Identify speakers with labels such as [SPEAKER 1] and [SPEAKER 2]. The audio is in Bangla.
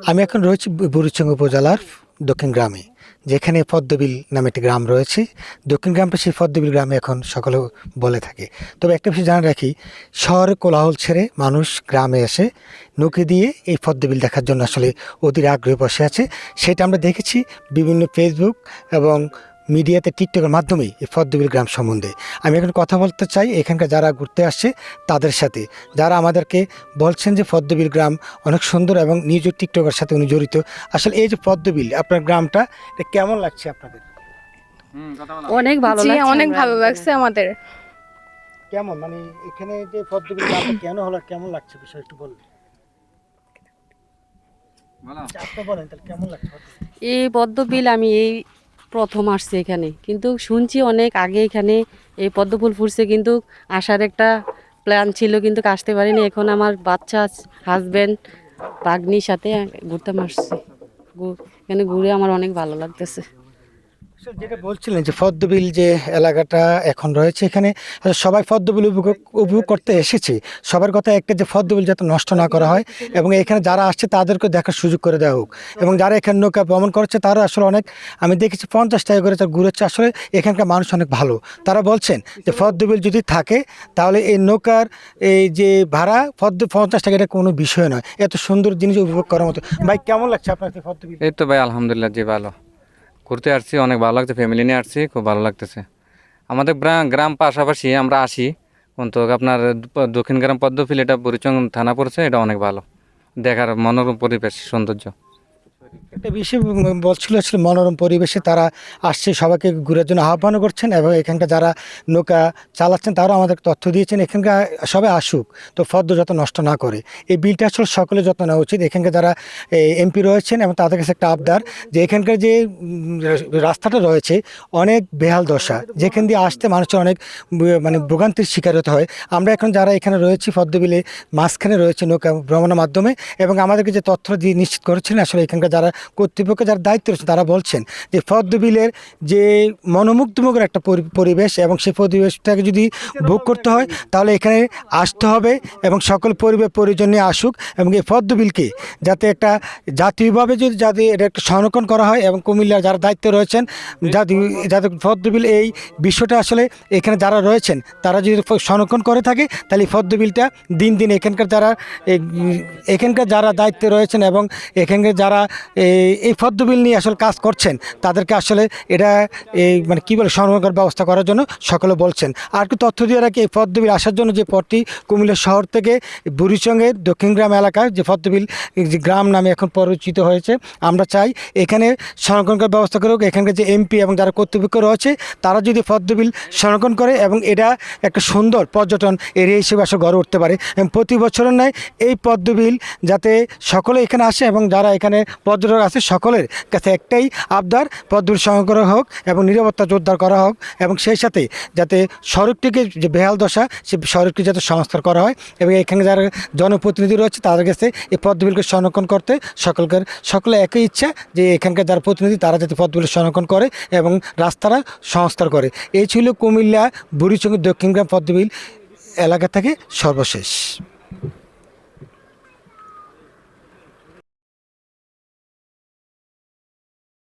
[SPEAKER 1] আমি এখন রয়েছি বুড়িচং উপজেলার দক্ষিণ গ্রামে, যেখানে পদ্মবিল নামে একটি গ্রাম রয়েছে। দক্ষিণ গ্রামটা সেই পদ্মবিল গ্রামে এখন সকলে বলে থাকে। তবে একটা বিষয় জানা রাখি, শহরের কোলাহল ছেড়ে মানুষ গ্রামে এসে নৌকে দিয়ে এই পদ্মবিল দেখার জন্য আসলে অধীর আগ্রহে বসে আছে। সেটা আমরা দেখেছি বিভিন্ন ফেসবুক এবং মিডিয়াতে, টিকটকের মাধ্যমেই এই পদ্মবিল গ্রাম সম্বন্ধে। আমি এখন কথা বলতে চাই এখানকার যারা ঘুরতে আসছে তাদের সাথে, যারা আমাদেরকে বলছেন যে পদ্মবিল গ্রাম অনেক সুন্দর এবং নিজ টিকটকের সাথে উনি জড়িত। আসলে এই যে পদ্মবিল আপনার গ্রামটা, এটা কেমন লাগছে আপনাদের?
[SPEAKER 2] অনেক ভালো
[SPEAKER 3] জি,
[SPEAKER 2] লাগছে,
[SPEAKER 3] অনেক
[SPEAKER 2] আমরা
[SPEAKER 3] ভালো
[SPEAKER 2] এখানে।
[SPEAKER 3] লাগছে আমাদের।
[SPEAKER 1] কেমন মানে এখানে যে পদ্মবিল গ্রামটা কেন হলো, কেমন লাগছে বিষয় একটু বলবেন? আপনি বলেন তাহলে কেমন লাগছে পদ্মবিল?
[SPEAKER 2] এই পদ্মবিল আমি এই প্রথম আসছি এখানে, কিন্তু শুনছি অনেক আগে এখানে এই পদ্মফুল ফুটছে, কিন্তু আসার একটা প্ল্যান ছিল কিন্তু আসতে পারিনি। এখন আমার বাচ্চা হাজবেন্ড ভাগ্নির সাথে ঘুরতে আসছি। এখানে ঘুরে আমার অনেক ভালো লাগতেছে।
[SPEAKER 1] আসলে যেটা বলছিলেন যে পদ্মবিল যে এলাকাটা এখন রয়েছে এখানে, সবাই পদ্মবিল উপভোগ করতে এসেছে। সবার কথা একটা, যে পদ্মবিল যাতে নষ্ট না করা হয় এবং এখানে যারা আসছে তাদেরকে দেখার সুযোগ করে দেওয়া হোক। এবং যারা এখানে নৌকা ভ্রমণ করছে তারা আসলে অনেক, আমি দেখেছি 50 টাকা করে তারা ঘুরেছে। আসলে এখানকার মানুষ অনেক ভালো। তারা বলছেন যে পদ্মবিল যদি থাকে তাহলে এই নৌকার এই যে ভাড়া 50 টাকা, এটা কোনো বিষয় নয়। এত সুন্দর জিনিস উপভোগ করার মতো। ভাই কেমন লাগছে আপনার এই পদ্মবিল?
[SPEAKER 4] এই তো ভাই আলহামদুলিল্লাহ, জি ভালো। ঘুরতে আসছি, অনেক ভালো লাগছে, ফ্যামিলি নিয়ে আসছি, খুব ভালো লাগতেছে। আমাদের গ্রাম পাশাপাশি আমরা আসি, কিন্তু আপনার দক্ষিণ গ্রাম পদ্মফিল, এটা বুড়িচং থানা পড়ছে, এটা অনেক ভালো দেখার মনোরম পরিবেশ, সৌন্দর্য।
[SPEAKER 1] একটা বিষয় বলছিল, আসলে মনোরম পরিবেশে তারা আসছে, সবাইকে ঘুরার জন্য আহ্বান করছেন এবং এখানকার যারা নৌকা চালাচ্ছেন তারাও আমাদের তথ্য দিয়েছেন এখানকার সবাই আসুক, তো পদ্ম যত নষ্ট না করে। এই বিলটা আসলে সকলে যত্ন নেওয়া উচিত। এখানকার যারা এমপি রয়েছেন এবং তাদের কাছে একটা আবদার, যে এখানকার যে রাস্তাটা রয়েছে অনেক বেহাল দশা, যেখান দিয়ে আসতে মানুষের অনেক মানে ভোগান্তির শিকার হতে হয়। আমরা এখন যারা এখানে রয়েছি পদ্মবিলে মাঝখানে রয়েছে নৌকা ভ্রমণের মাধ্যমে, এবং আমাদেরকে যে তথ্য দিয়ে নিশ্চিত করেছেন আসলে এখানকার যারা কর্তৃপক্ষ, যারা দায়িত্ব রয়েছে, তারা বলছেন যে পদ্মবিলের যে মনোমুগ্ধকর একটা পরিবেশ, এবং সেই পরিবেশটাকে যদি ভোগ করতে হয় তাহলে এখানে আসতে হবে এবং সকল পরিবার পরিজন নিয়ে আসুক। এবং এই পদ্মবিলকে যাতে একটা জাতীয়ভাবে যদি যাতে এটা একটা সংরক্ষণ করা হয়, এবং কুমিল্লার যারা দায়িত্বে রয়েছেন যাতে পদ্মবিল এই বিষয়টা আসলে এখানে যারা রয়েছেন তারা যদি সংরক্ষণ করে থাকে, তাহলে এই পদ্মবিলটা দিন দিন এখানকার যারা দায়িত্বে রয়েছেন এবং এখানকার যারা এই পদ্মবিল নিয়ে আসলে কাজ করছেন তাদেরকে আসলে এটা মানে কী বলে সংরক্ষণ ব্যবস্থা করার জন্য সকলে বলছেন। আর কি তথ্য দিয়ে রাখি, এই পদ্মবিল আসার জন্য যে পথটি কুমিল্লা শহর থেকে বুড়িচংয়ের দক্ষিণ গ্রাম এলাকায় যে পদ্মবিল যে গ্রাম নামে এখন পরিচিত হয়েছে, আমরা চাই এখানে সংরক্ষণ করার ব্যবস্থা করুক। এখানকার যে এমপি এবং যারা কর্তৃপক্ষ রয়েছে তারা যদি পদ্মবিল সংরক্ষণ করে এবং এটা একটা সুন্দর পর্যটন এরিয়া হিসেবে আসলে গড়ে উঠতে পারে, এবং প্রতি বছরের ন্যায় এই পদ্মবিল যাতে সকলে এখানে আসে এবং যারা এখানে পর্যটক আছে সকলের কাছে একটাই আবদার, পদ্মবিল সংরক্ষণ করা হোক এবং নিরাপত্তা জোরদার করা হোক, এবং সেই সাথে যাতে সড়কটিকে যে বেহাল দশা সে সড়কটি যাতে সংস্কার করা হয়, এবং এখানে যারা জনপ্রতিনিধি রয়েছে তাদের কাছে এই পদ্মবিলকে সংরক্ষণ করতে সকলে একই ইচ্ছা, যে এখানকার যারা প্রতিনিধি তারা যাতে পদ্মবিল সংরক্ষণ করে এবং রাস্তাটা সংস্কার করে। এই ছিল কুমিল্লা বুড়িচং দক্ষিণ গ্রাম পদ্মবিল এলাকা থেকে সর্বশেষ।